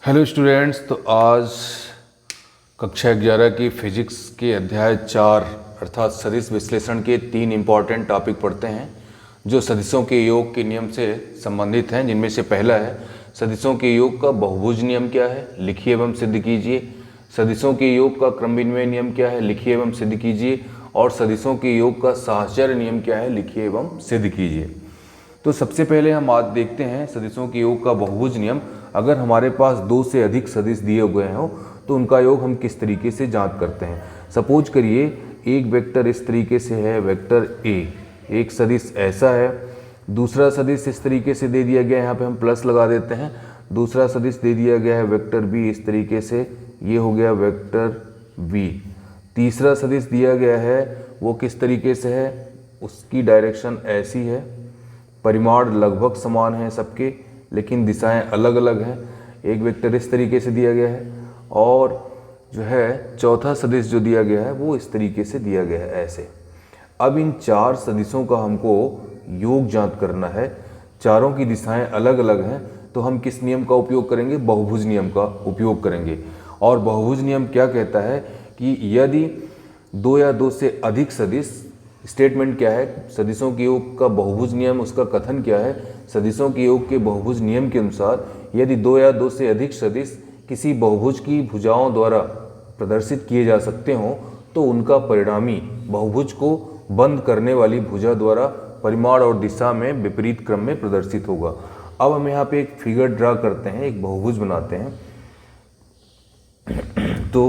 Hello students. तो आज कक्षा 11 की फिजिक्स के अध्याय 4 अर्थात सदिश विश्लेषण के 3 इम्पॉर्टेंट टॉपिक पढ़ते हैं जो सदिशों के योग के नियम से संबंधित हैं। जिनमें से पहला है सदिशों के योग का बहुभुज नियम क्या है, लिखिए एवं सिद्ध कीजिए। सदिशों के योग का क्रम विनिमय नियम क्या है, लिखिए एवं सिद्ध कीजिए। और सदिशों के योग का साहचर्य नियम क्या है, लिखिए एवं सिद्ध कीजिए। तो सबसे पहले हम आज देखते हैं सदिशों के योग का बहुभुज नियम। अगर हमारे पास 2 से अधिक सदिश दिए हुए हों तो उनका योग हम किस तरीके से जांच करते हैं। सपोज करिए एक वेक्टर इस तरीके से है, वेक्टर ए, एक सदिश ऐसा है, दूसरा सदिश इस तरीके से दे दिया गया है, यहाँ पे हम प्लस लगा देते हैं। दूसरा सदिश दे दिया गया है वेक्टर बी इस तरीके से, ये हो गया वेक्टर बी। तीसरा सदिश दिया गया है वो किस तरीके से है, उसकी डायरेक्शन ऐसी है, परिमाण लगभग समान है सबके लेकिन दिशाएं अलग अलग हैं। एक वेक्टर इस तरीके से दिया गया है और जो है चौथा सदिश जो दिया गया है वो इस तरीके से दिया गया है ऐसे। अब इन 4 सदिशों का हमको योग ज्ञात करना है। चारों की दिशाएं अलग अलग हैं तो हम किस नियम का उपयोग करेंगे, बहुभुज नियम का उपयोग करेंगे। और बहुभुज नियम क्या कहता है कि यदि 2 या 2 से अधिक सदिश, स्टेटमेंट क्या है, सदिशों के योग का बहुभुज नियम, उसका कथन क्या है, सदिशों के योग के बहुभुज नियम के अनुसार यदि 2 या 2 से अधिक सदिश किसी बहुभुज की भुजाओं द्वारा प्रदर्शित किए जा सकते हों तो उनका परिणामी बहुभुज को बंद करने वाली भुजा द्वारा परिमाण और दिशा में विपरीत क्रम में प्रदर्शित होगा। अब हम यहाँ पे एक फिगर ड्रा करते हैं, एक बहुभुज बनाते हैं। तो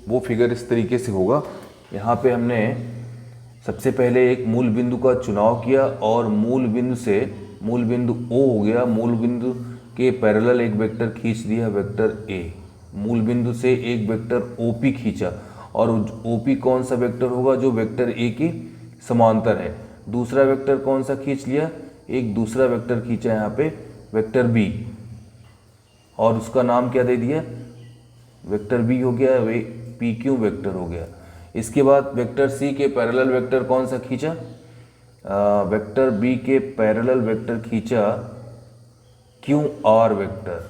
वो फिगर इस तरीके से होगा। यहाँ पे हमने सबसे पहले एक मूल बिंदु का चुनाव किया और मूल बिंदु से, मूल बिंदु O हो गया, मूल बिंदु के पैरेलल एक वेक्टर खींच दिया, वेक्टर A। मूल बिंदु से एक वेक्टर OP खींचा और OP कौन सा वेक्टर होगा, जो वेक्टर A के समांतर है। दूसरा वेक्टर कौन सा खींच लिया, एक दूसरा वेक्टर खींचा यहाँ पे वेक्टर B और उसका नाम क्या दे दिया, वेक्टर B हो गया, वे PQ वेक्टर हो गया। इसके बाद वेक्टर C के पैरेलल वेक्टर कौन सा खींचा, वेक्टर B के पैरेलल वेक्टर खींचा QR वेक्टर।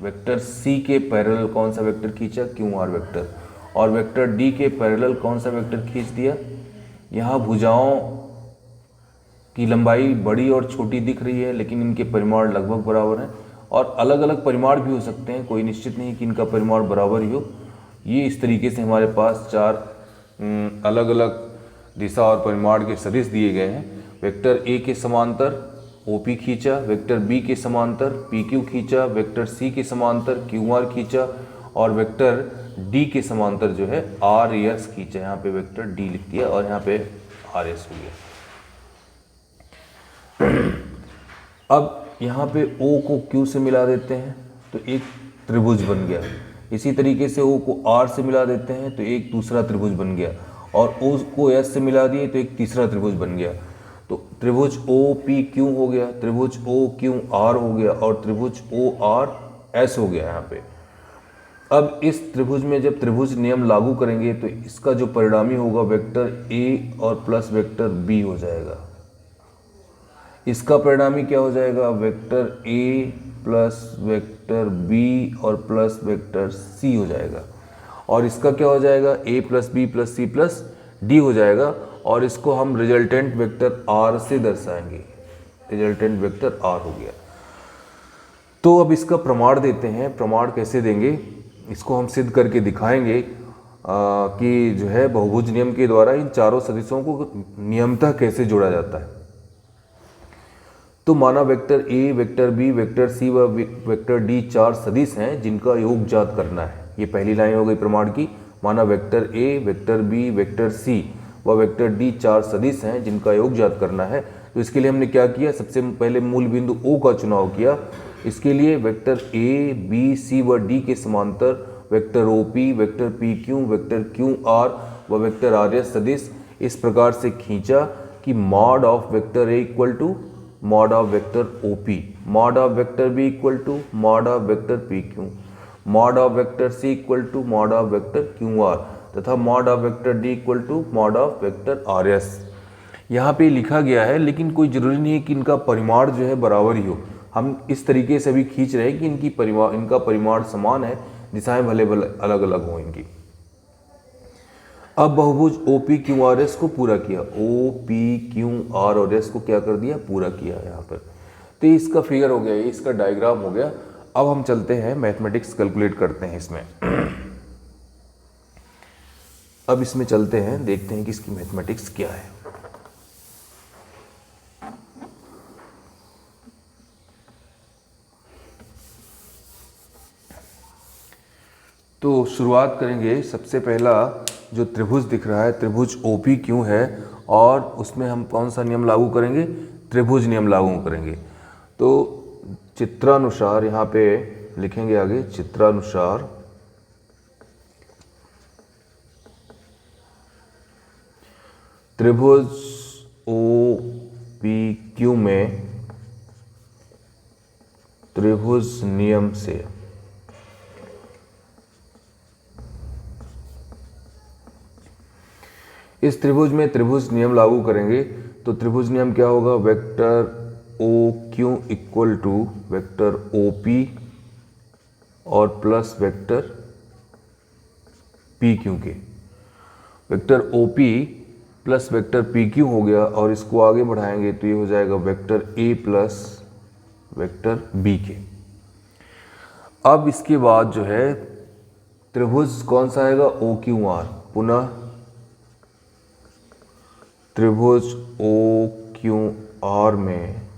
वेक्टर C के पैरेलल कौन सा वेक्टर खींचा, QR वेक्टर। और वेक्टर D के पैरेलल कौन सा वेक्टर खींच दिया। यहाँ भुजाओं की लंबाई बड़ी और छोटी दिख रही है लेकिन इनके परिमाण लगभग बराबर हैं और अलग अलग परिमाण भी हो सकते हैं, कोई निश्चित नहीं कि इनका परिमाण बराबर ही हो। ये इस तरीके से हमारे पास 4 अलग अलग दिशा और परिमाण के सदिश दिए गए हैं। वेक्टर A के समांतर OP खींचा, वेक्टर B के समांतर PQ खींचा, वेक्टर C के समांतर QR खींचा और वेक्टर D के समांतर जो है RS खींचा। यहाँ पे वेक्टर D लिख दिया और यहाँ पे RS हो गया। अब यहाँ पे O को Q से मिला देते हैं तो एक त्रिभुज बन गया। इसी तरीके से O को R से मिला देते हैं तो एक दूसरा त्रिभुज बन गया और O को S से मिला दिए तो एक तीसरा त्रिभुज बन गया। तो त्रिभुज OPQ हो गया, त्रिभुज OQR हो गया और त्रिभुज ORS हो गया यहाँ पे। अब इस त्रिभुज में जब त्रिभुज नियम लागू करेंगे तो इसका जो परिणामी होगा वेक्टर A और प्लस वेक्टर B हो जाएगा। इसका परिणामी क्या हो जाएगा, vector A plus vector B और प्लस वेक्टर C हो जाएगा। और इसका क्या हो जाएगा, A plus B plus C plus D हो जाएगा और इसको हम रिजल्टेंट वेक्टर R से दर्शाएंगे। रिजल्टेंट वेक्टर R हो गया। तो अब इसका प्रमाण देते हैं। प्रमाण कैसे देंगे, इसको हम सिद्ध करके दिखाएंगे कि जो है बहुभुज नियम के द्वारा इन चारों सदिशों को नियमतः कैसे जोड़ा जाता है। तो माना vector A, vector B, vector C व वेक्टर D 4 सदिश हैं जिनका योग ज्ञात करना है। ये पहली लाइन हो गई प्रमाण की। माना vector A, vector B, vector C व वेक्टर D 4 सदिश हैं जिनका योग ज्ञात करना है। तो इसके लिए हमने क्या किया, सबसे पहले मूल बिंदु O का चुनाव किया। इसके लिए वेक्टर A, B, C व D के समांतर vector OP, vector PQ, vector QR व वेक्टर RS सदिश इस प्रकार से खींचा कि mod of vector A equal to mod of vector OP, mod of vector B equal to mod of vector PQ, mod of vector C equal to mod of vector QR तथा mod of vector D equal to mod of vector RS। यहाँ पे लिखा गया है लेकिन कोई जरूरी नहीं है कि इनका परिमाण जो है बराबर ही हो। हम इस तरीके से भी खींच रहे हैं कि इनका परिमाण समान है, दिशाएं भले भले अलग अलग हों इनकी। अब बहुभुज OPQRS को पूरा किया, OPQR और S को क्या कर दिया, पूरा किया यहाँ पर। तो ये इसका फिगर हो गया, ये इसका डायग्राम हो गया। अब हम चलते हैं मैथमेटिक्स कैलकुलेट करते हैं इसमें। अब इसमें चलते हैं, देखते हैं कि इसकी मैथमेटिक्स क्या है। तो शुरुआत करेंगे, सबसे पहला जो त्रिभुज दिख रहा है त्रिभुज OPQ है, और उसमें हम कौन सा नियम लागू करेंगे, त्रिभुज नियम लागू करेंगे। तो चित्रानुसार यहाँ पे लिखेंगे आगे, चित्रानुसार त्रिभुज OPQ में त्रिभुज नियम से इस त्रिभुज में त्रिभुज नियम लागू करेंगे। तो त्रिभुज नियम क्या होगा, vector OQ equal to vector OP और प्लस वेक्टर PQ के। Vector OP plus vector PQ हो गया, और इसको आगे बढ़ाएंगे तो ये हो जाएगा vector A plus vector B के। अब इसके बाद जो है त्रिभुज कौन सा आएगा, OQR। पुनः त्रिभुज OQR में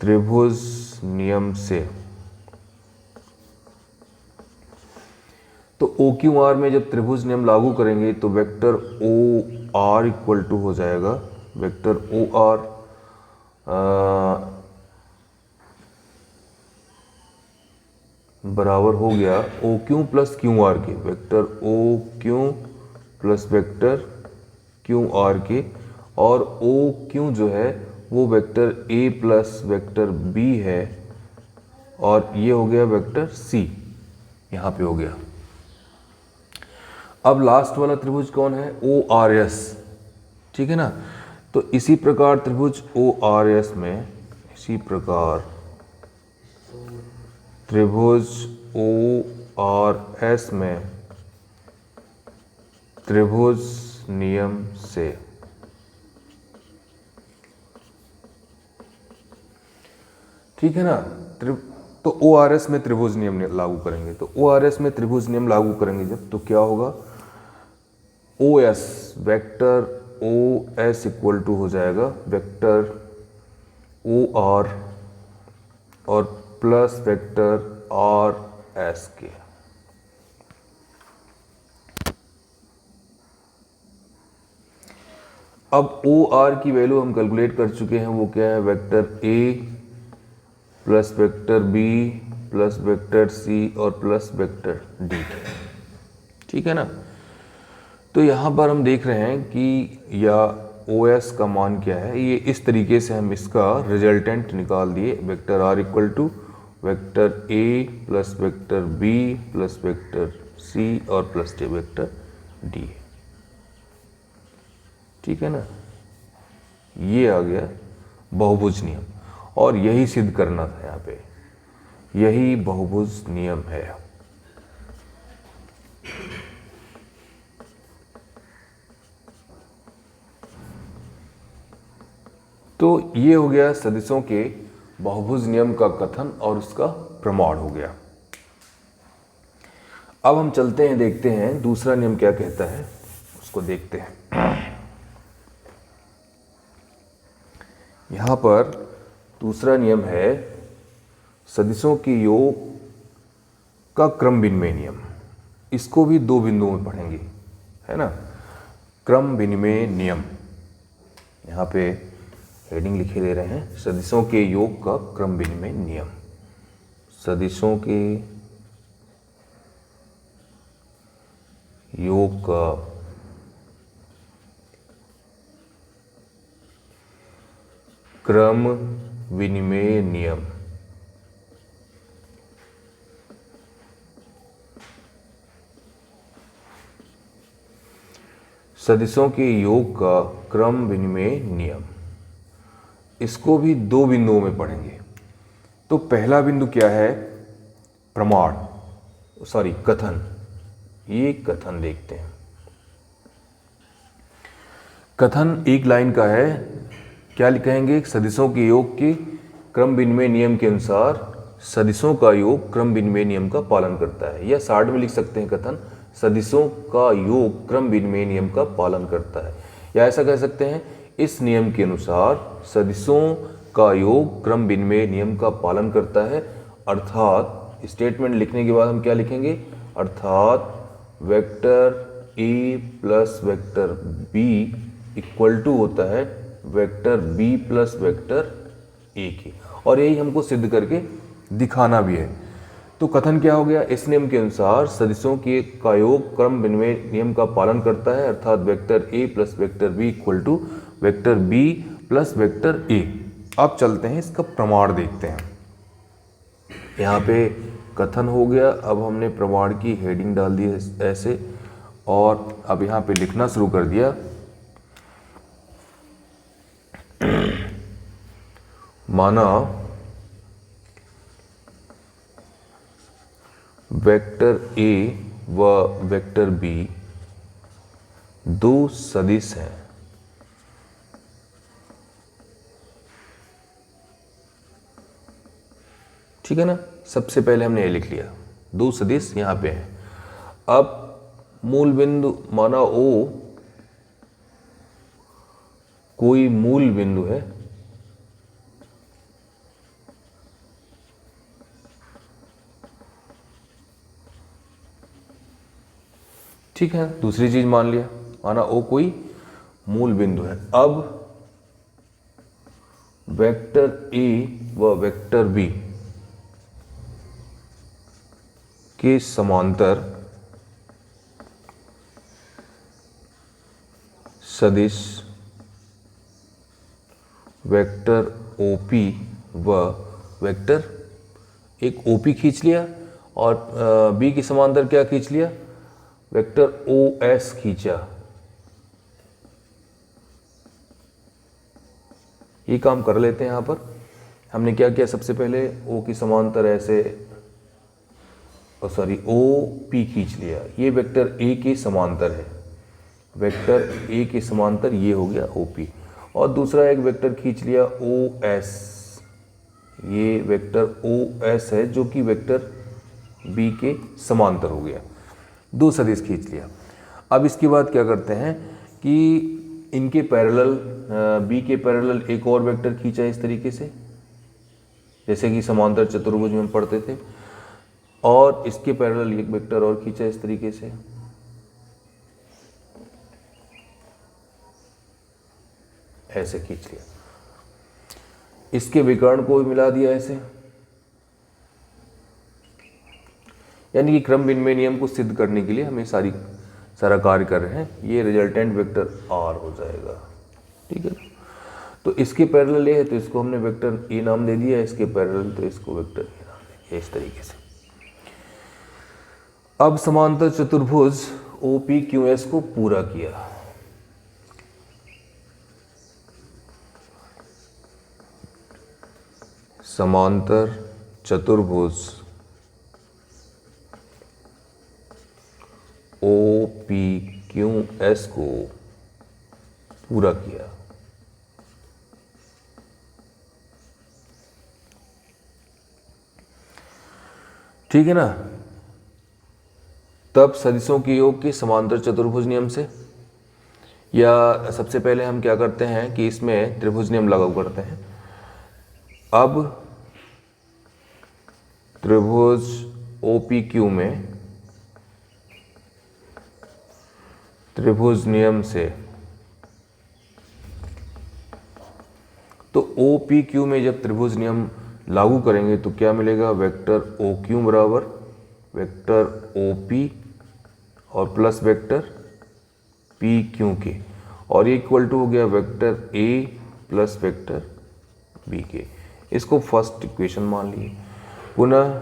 त्रिभुज नियम से, तो OQR में जब त्रिभुज नियम लागू करेंगे तो वेक्टर OR इक्वल टू हो जाएगा, वेक्टर OR बराबर हो गया OQ प्लस QR के, vector OQ plus vector QR के, और OQ जो है वो vector A plus vector B है, और ये हो गया वेक्टर C, यहाँ पे हो गया। अब लास्ट वाला त्रिभुज कौन है, ORS, ठीक है ना। तो इसी प्रकार त्रिभुज ORS में, इसी प्रकार त्रिभुज ORS में त्रिभुज नियम से ठीक है ना। तो ORS में त्रिभुज नियम लागू करेंगे, तो ORS में त्रिभुज नियम लागू करेंगे जब, तो क्या होगा, OS vector OS equal to हो जाएगा वेक्टर OR और प्लस वेक्टर RS के। अब OR की वैल्यू हम कैलकुलेट कर चुके हैं, वो क्या है, vector A plus vector B plus vector C और प्लस वेक्टर D, ठीक है ना। तो यहाँ पर हम देख रहे हैं कि या OS का मान क्या है, ये इस तरीके से हम इसका रिजल्टेंट निकाल दिए, vector R equal to vector A plus vector B plus vector C और प्लस वेक्टर D, ठीक है ना। ये आ गया बहुभुज नियम, और यही सिद्ध करना था यहाँ पे, यही बहुभुज नियम है। तो ये हो गया सदिशों के बहुभुज नियम का कथन और उसका प्रमाण हो गया। अब हम चलते हैं, देखते हैं दूसरा नियम क्या कहता है, उसको देखते हैं। यहां पर दूसरा नियम है सदिशों के योग का क्रम विनिमय नियम। इसको भी दो बिंदुओं में पढ़ेंगे, है ना। क्रम विनिमय नियम, यहाँ पे हेडिंग लिखे दे रहे हैं, सदिशों के योग का क्रम विनिमय नियम। सदिशों के योग का क्रम विनिमय नियम। सदिशों के योग का क्रम विनिमय नियम, इसको भी दो बिंदुओं में पढ़ेंगे। तो पहला बिंदु क्या है, प्रमाण, सॉरी कथन। ये कथन देखते हैं। कथन एक लाइन का है। क्या लिखेंगे, सदिशों के योग के क्रम विनिमय नियम के अनुसार सदिशों का योग क्रम विनिमय नियम का पालन करता है। या शार्ट में लिख सकते हैं कथन, सदिशों का योग क्रम विनिमय नियम का पालन करता है। या ऐसा कह सकते हैं, इस नियम के अनुसार सदिशों का योग क्रम विनिमय नियम का पालन करता है। अर्थात स्टेटमेंट लिखने के बाद हम क्या लिखेंगे, अर्थात vector a plus vector b equal to होता है vector b plus vector a की। और यही हमको सिद्ध करके दिखाना भी है। तो कथन क्या हो गया, इस नियम के अनुसार सदिशों के का योग क्रम विनिमय नियम का पालन करता है, अर्थात vector a plus vector b equal to vector b plus vector a। अब चलते हैं इसका प्रमाण देखते हैं। यहाँ पे कथन हो गया, अब हमने प्रमाण की हेडिंग डाल दी है ऐसे, और अब यहाँ पे लिखना शुरू कर दिया। माना वेक्टर a व वेक्टर b दो सदिश हैं। ठीक है ना, सबसे पहले हमने ये लिख लिया, दो सदिश यहां पे हैं। अब मूल बिंदु माना O कोई मूल बिंदु है, ठीक है। दूसरी चीज मान लिया, माना O कोई मूल बिंदु है। अब वेक्टर A व वेक्टर B के समांतर सदिश वेक्टर OP व वेक्टर, एक OP खींच लिया और B के समांतर क्या खींच लिया, वेक्टर OS खींचा। ये काम कर लेते हैं। यहां पर हमने क्या किया, सबसे पहले O की समांतर ऐसे, सॉरी OP खींच लिया। ये वेक्टर A के समांतर है, वेक्टर A के समांतर ये हो गया OP। और दूसरा एक वेक्टर खींच लिया OS, ये वेक्टर OS है जो कि वेक्टर B के समांतर हो गया। दो सदिश खींच लिया। अब इसके बाद क्या करते हैं कि इनके पैरेलल, B के पैरेलल एक और वेक्टर खींचा इस तरीके से, जैसे कि समांतर चतुर्भुज में हम पढ़ते थे। और इसके पैरेलल एक वेक्टर और खींचा इस तरीके से, ऐसे खींच लिया। इसके विकर्ण को भी मिला दिया ऐसे, यानी कि क्रम विनिमय नियम को सिद्ध करने के लिए हमें सारा कार्य कर रहे हैं। ये रिजल्टेंट वेक्टर R हो जाएगा, ठीक है। तो इसके पैरेलल है तो इसको हमने वेक्टर A नाम दे दिया, इसके पैरेलल तो इसको वेक्टर A नाम दे दिया, इस तरीके से। अब समांतर चतुर्भुज OPQS को पूरा किया। समांतर चतुर्भुज OPQS को पूरा किया। ठीक है ना। तब सदिशों के योग के समांतर चतुर्भुज नियम से, या सबसे पहले हम क्या करते हैं कि इसमें त्रिभुज नियम लागू करते हैं। अब त्रिभुज OPQ में त्रिभुज नियम से, तो OPQ में जब त्रिभुज नियम लागू करेंगे तो क्या मिलेगा, वेक्टर OQ बराबर वेक्टर OP और प्लस वेक्टर PQ के, और ये इक्वल टू हो गया vector A plus vector B के। इसको फर्स्ट इक्वेशन मान लिए। पुनः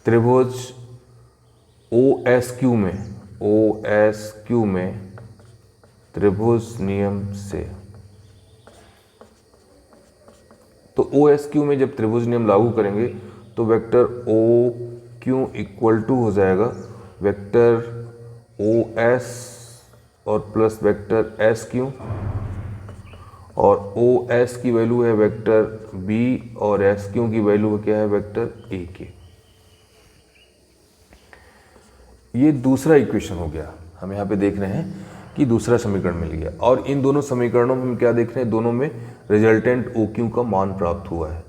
त्रिभुज OSQ में त्रिभुज नियम से तो ओ एस क्यू में जब त्रिभुज नियम लागू करेंगे तो vector O Q equal to हो जाएगा वेक्टर ओ एस और प्लस वेक्टर एस क्यू, और ओ एस की वैल्यू है वेक्टर बी और एस क्यू की वैल्यू क्या है वेक्टर ए के। ये दूसरा इक्वेशन हो गया। हम यहाँ पे देख रहे हैं कि दूसरा समीकरण मिल गया, और इन दोनों समीकरणों में हम क्या देख रहे हैं, दोनों में रिजल्टेंट ओ क्यू का मान प्राप्त हुआ है।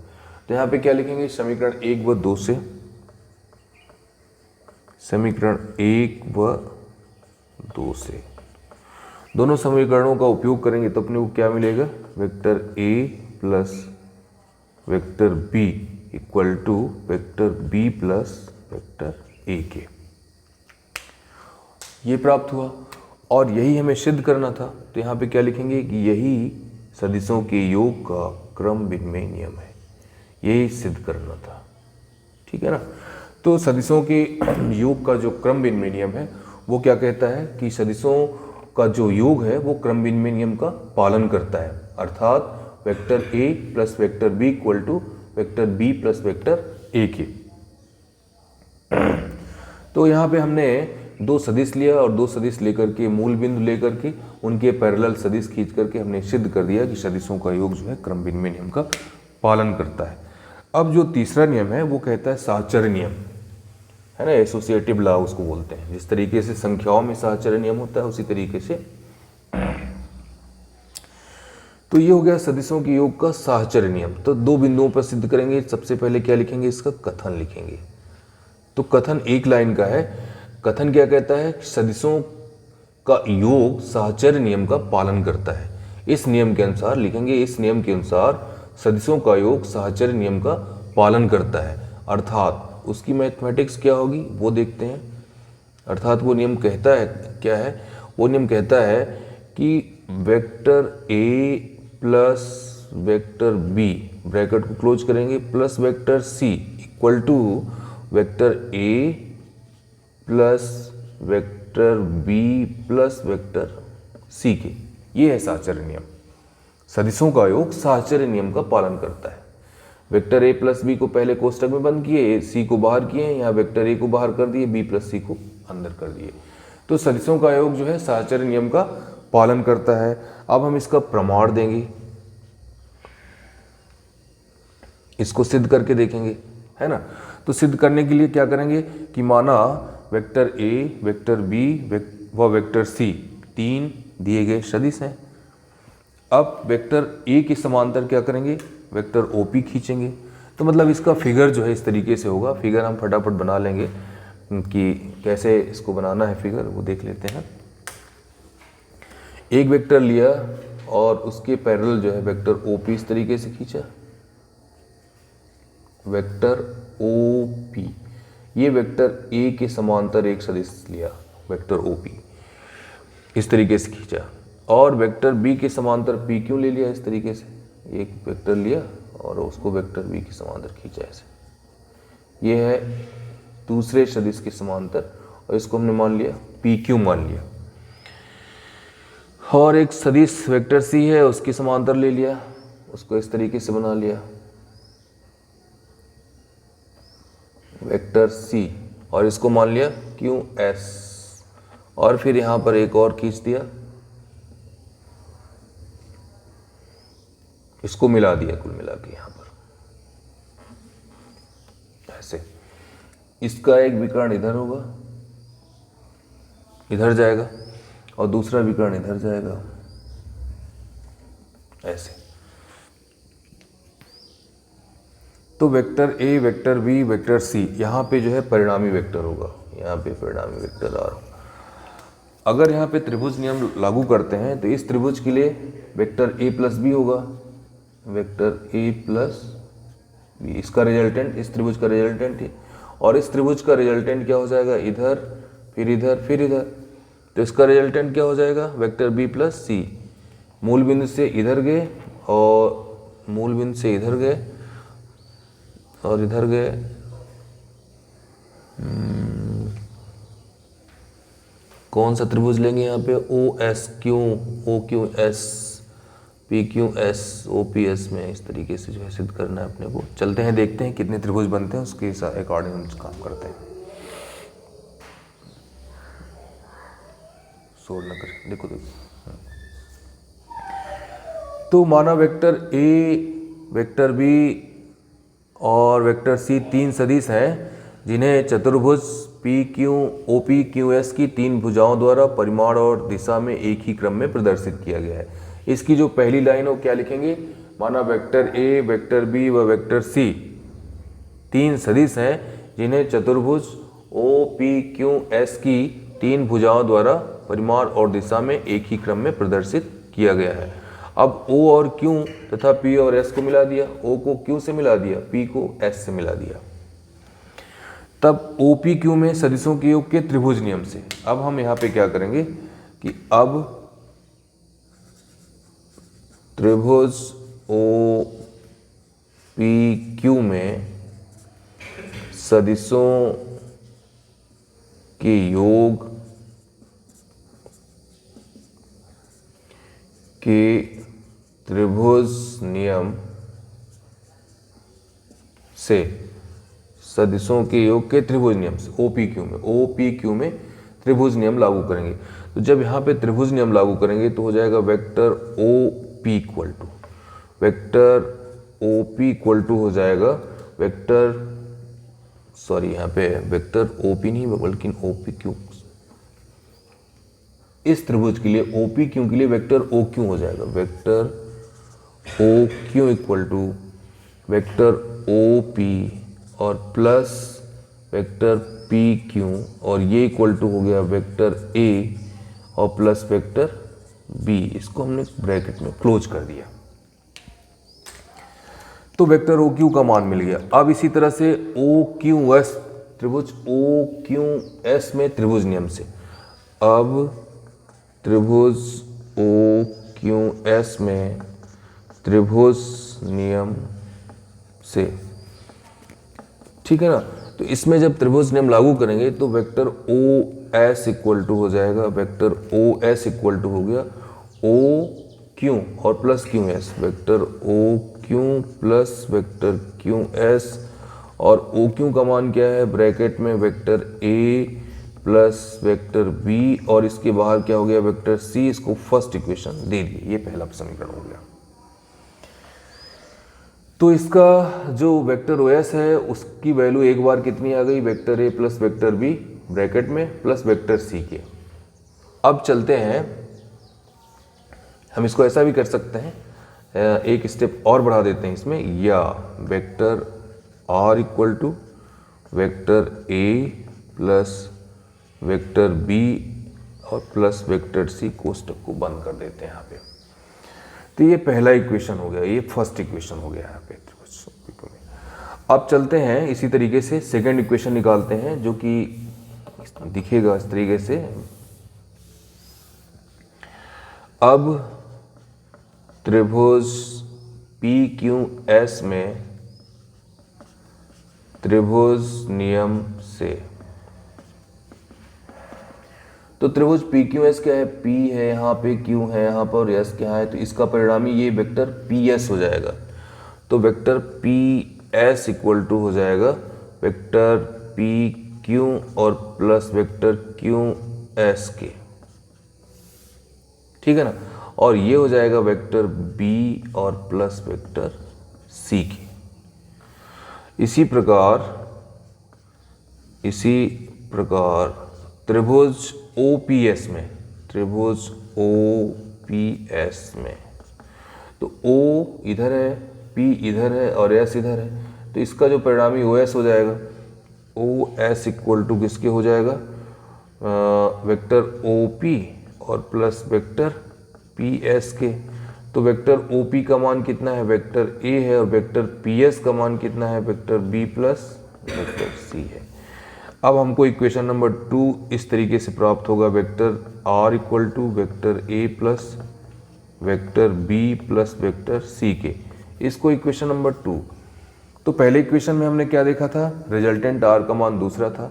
तो यहाँ पे क्या लिखेंगे, समीकरण 1 व 2 से, समीकरण 1 व 2 से दोनों समीकरणों का उपयोग करेंगे तो अपने को क्या मिलेगा, vector A plus vector B equal to vector B plus vector A के, ये प्राप्त हुआ। और यही हमें सिद्ध करना था, तो यहाँ पे क्या लिखेंगे कि यही सदिशों के योग का क्रम विनिमय नियम है, यही सिद्ध करना था, ठीक है ना। तो सदिशों के योग का जो क्रम विनिमय नियम है वो क्या कहता है कि सदिशों का जो योग है वो क्रम विनिमय नियम का पालन करता है, अर्थात vector A plus vector B equal to vector B plus vector A के। तो यहाँ पे हमने दो सदिश लिया और दो सदिश लेकर के मूल बिंदु लेकर के उनके पैरेलल सदिश खींच करके हमने सिद्ध कर दिया कि सदिशों का योग जो है क्रम विनिमय नियम का पालन करता है। अब जो तीसरा नियम है वो कहता है साहचर्य नियम, है ना, एसोसिएटिव लॉ उसको बोलते हैं। जिस तरीके से संख्याओं में साहचर्य नियम होता है उसी तरीके से, तो ये हो गया सदिशों के योग का साहचर्य नियम। तो दो बिंदुओं पर सिद्ध करेंगे। सबसे पहले क्या लिखेंगे, इसका कथन लिखेंगे। तो कथन एक लाइन का है। कथन क्या कहता है, सदिशों का योग साहचर्य नियम का पालन करता है। इस नियम के अनुसार लिखेंगे, इस नियम के अनुसार सदिशों का योग साहचर्य नियम का पालन करता है, अर्थात उसकी मैथमेटिक्स क्या होगी वो देखते हैं। अर्थात वो नियम कहता है क्या है, वो नियम कहता है कि vector A plus vector B, bracket को क्लोज करेंगे, plus vector C equal to vector A plus vector B plus vector C के। ये है साहचर्य नियम। सदिशों का योग साहचर्य नियम का पालन करता है। वेक्टर ए प्लस बी को पहले कोष्टक में बंद किए, सी को बाहर किए, यहाँ वेक्टर ए को बाहर कर दिए, बी प्लस सी को अंदर कर दिए। तो सदिशों का योग जो है साहचर्य नियम का पालन करता है। अब हम इसका प्रमाण देंगे, इसको सिद्ध करके देखेंगे, है ना। तो सिद्ध करने के लिए क्या करेंगे कि माना वेक्टर ए, वेक्टर बी व वेक्टर सी तीन दिए गए सदिश हैं। अब वेक्टर ए के समांतर क्या करेंगे, वेक्टर ओपी खींचेंगे। तो मतलब इसका फिगर जो है इस तरीके से होगा। फिगर हम फटाफट बना लेंगे कि कैसे इसको बनाना है, फिगर वो देख लेते हैं। एक वेक्टर लिया और उसके पैरेलल जो है वेक्टर ओपी इस तरीके से खींचा, वेक्टर ओपी। ये वेक्टर ए के समांतर एक सदिश लिया, वेक्टर ओपी इस तरीके से खींचा, और वेक्टर बी के समांतर पी क्यों ले लिया, इस तरीके से एक वेक्टर लिया और उसको वेक्टर बी के समांतर खींचा ऐसे। ये है दूसरे सदिश के समांतर, और इसको हमने मान लिया पी क्यू मान लिया। और एक सदिश वेक्टर सी है, उसके समांतर ले लिया, उसको इस तरीके से बना लिया वेक्टर सी, और इसको मान लिया क्यू एस, और फिर यहां पर एक और खींच दिया, इसको मिला दिया कुल मिला के यहां पर ऐसे। इसका एक विकर्ण इधर होगा, इधर जाएगा, और दूसरा विकर्ण इधर जाएगा ऐसे। तो vector A, vector B, vector C, यहाँ पे जो है परिणामी वेक्टर होगा, यहाँ पे परिणामी वेक्टर आर होगा। अगर यहाँ पे त्रिभुज नियम लागू करते हैं तो इस त्रिभुज के लिए वेक्टर ए प्लस बी होगा, वेक्टर ए प्लस बी, इसका रिजल्टेंट इस त्रिभुज का रिजल्टेंट है, और इस त्रिभुज का रिजल्टेंट क्या हो जाएगा, इधर फिर इधर फिर इधर। तो इसका रिजल्टेंट क्या हो जाएगा, वेक्टर बी प्लस सी। मूल बिंदु से इधर गए और मूल बिंदु से इधर गए और इधर गए, कौन सा त्रिभुज लेंगे यहाँ पे, O S Q, O Q S, P Q S O P S में इस तरीके से जो है सिद्ध करना है अपने को। चलते हैं, देखते हैं कितने त्रिभुज बनते हैं, उसके अकॉर्डिंग हम काम करते हैं। शोर न करें, देखो देखो। तो माना वेक्टर ए, वेक्टर बी और वेक्टर सी तीन सदिश हैं जिन्हें चतुर्भुज P Q O P Q S की तीन भुजाओं द्वारा परिमाण और दिशा में एक ही क्रम में प्रदर्शित किया गया है। इसकी जो पहली लाइन है वो क्या लिखेंगे, माना वेक्टर ए, वेक्टर बी व वेक्टर सी तीन सदिश हैं जिन्हें चतुर्भुज ओ पी क्यू एस की तीन भुजाओं द्वारा परिमाण और दिशा में एक ही क्रम में प्रदर्शित किया गया है। अब O और Q तथा P और S को मिला दिया, O को Q से मिला दिया, P को S से मिला दिया। तब OPQ में सदिशों के योग के त्रिभुज नियम से अब हम यहाँ पे क्या करेंगे कि अब त्रिभुज OPQ में सदिशों के योग के त्रिभुज नियम से, सदिशों के योग के त्रिभुज नियम से OPQ में त्रिभुज नियम लागू करेंगे। तो जब यहाँ पे त्रिभुज नियम लागू करेंगे तो हो जाएगा वेक्टर OP इक्वल टू हो जाएगा वेक्टर, सॉरी यहाँ पे वेक्टर OP नहीं बल्कि OPQ। इस त्रिभुज के लिए OPQ के लिए वेक्टर OQ हो जाएगा, vector OQ equal to vector OP और प्लस वेक्टर PQ और ये इक्वल टू हो गया वेक्टर A और प्लस वेक्टर B। इसको हमने ब्रैकेट में क्लोज कर दिया तो वेक्टर OQ का मान मिल गया। अब इसी तरह से OQS, त्रिभुज OQS में त्रिभुज नियम से, अब त्रिभुज OQS में त्रिभुज नियम से, ठीक है ना। तो इसमें जब त्रिभुज नियम लागू करेंगे तो वेक्टर OS इक्वल टू हो जाएगा, वेक्टर OS इक्वल टू हो गया OQ और plus QS, vector OQ plus vector QS और OQ का मान क्या है, ब्रैकेट में vector A plus vector B और इसके बाहर क्या हो गया वेक्टर C। इसको फर्स्ट इक्वेशन दे दिए, ये पहला समीकरण हो गया। तो इसका जो वेक्टर OS है उसकी वैल्यू एक बार कितनी आ गई, vector A plus vector B bracket में प्लस वेक्टर C के। अब चलते हैं, हम इसको ऐसा भी कर सकते हैं, एक स्टेप और बढ़ा देते हैं इसमें, या vector R equal to vector A plus vector B और प्लस वेक्टर C कोष्टक को बंद कर देते हैं यहाँ पे। तो ये पहला इक्वेशन हो गया, ये फर्स्ट इक्वेशन हो गया यहाँ पे। अब चलते हैं इसी तरीके से सेकंड इक्वेशन निकालते हैं जो कि दिखेगा इस तरीके से। अब त्रिभुज PQS में त्रिभुज नियम से, तो त्रिभुज PQS क्या है, P है यहाँ पे, Q है यहाँ पर, S क्या है, तो इसका परिणामी ये वेक्टर PS हो जाएगा। तो वेक्टर PS इक्वल टू हो जाएगा वेक्टर PQ और प्लस वेक्टर QS के, ठीक है ना। और ये हो जाएगा वेक्टर B और प्लस वेक्टर C के। इसी प्रकार त्रिभुज OPS में, त्रिभुज OPS में, तो O इधर है, P इधर है और S इधर है, तो इसका जो परिणामी OS हो जाएगा, OS इक्वल टू किसके हो जाएगा, वेक्टर OP और प्लस वेक्टर PS के। तो वेक्टर OP का मान कितना है, वेक्टर A है, और वेक्टर PS का मान कितना है, vector B plus vector C है। अब हमको इक्वेशन नंबर 2 इस तरीके से प्राप्त होगा, vector R equal to vector A plus vector B plus vector C के। इसको इक्वेशन नंबर 2, तो पहले इक्वेशन में हमने क्या देखा था, रिजल्टेंट R का मान दूसरा था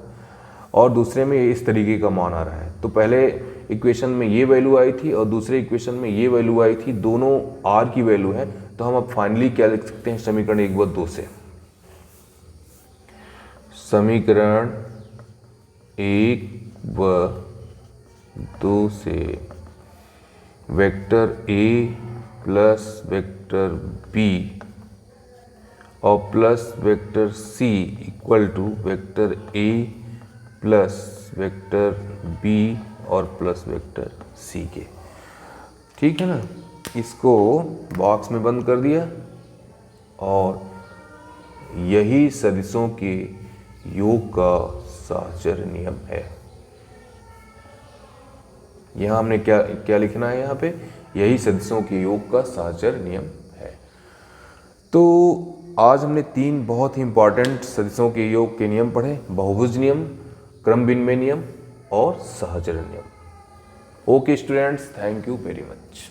और दूसरे में इस तरीके का मान आ रहा है। तो पहले इक्वेशन में ये वैल्यू आई थी और दूसरे इक्वेशन में ये वैल्यू आई थी, दोनों आर की वैल्यू है। तो हम अब फाइनली क्या लिख सकते हैं समीकरण 1 व 2 से? समीकरण 1 व 2 से vector A plus vector B और plus vector C equal to vector A plus vector B और प्लस वेक्टर सी के। ठीक है ना, इसको बॉक्स में बंद कर दिया और यही सदिशों के योग का साहचर्य नियम है। यहां हमने क्या क्या लिखना है? यहाँ पे यही सदिशों के योग का साहचर्य नियम है। तो आज हमने 3 बहुत ही इंपॉर्टेंट सदिशों के योग के नियम पढ़े, बहुभुज नियम, क्रम विनिमय नियम और साहचर्य नियम। Okay students, thank you very much.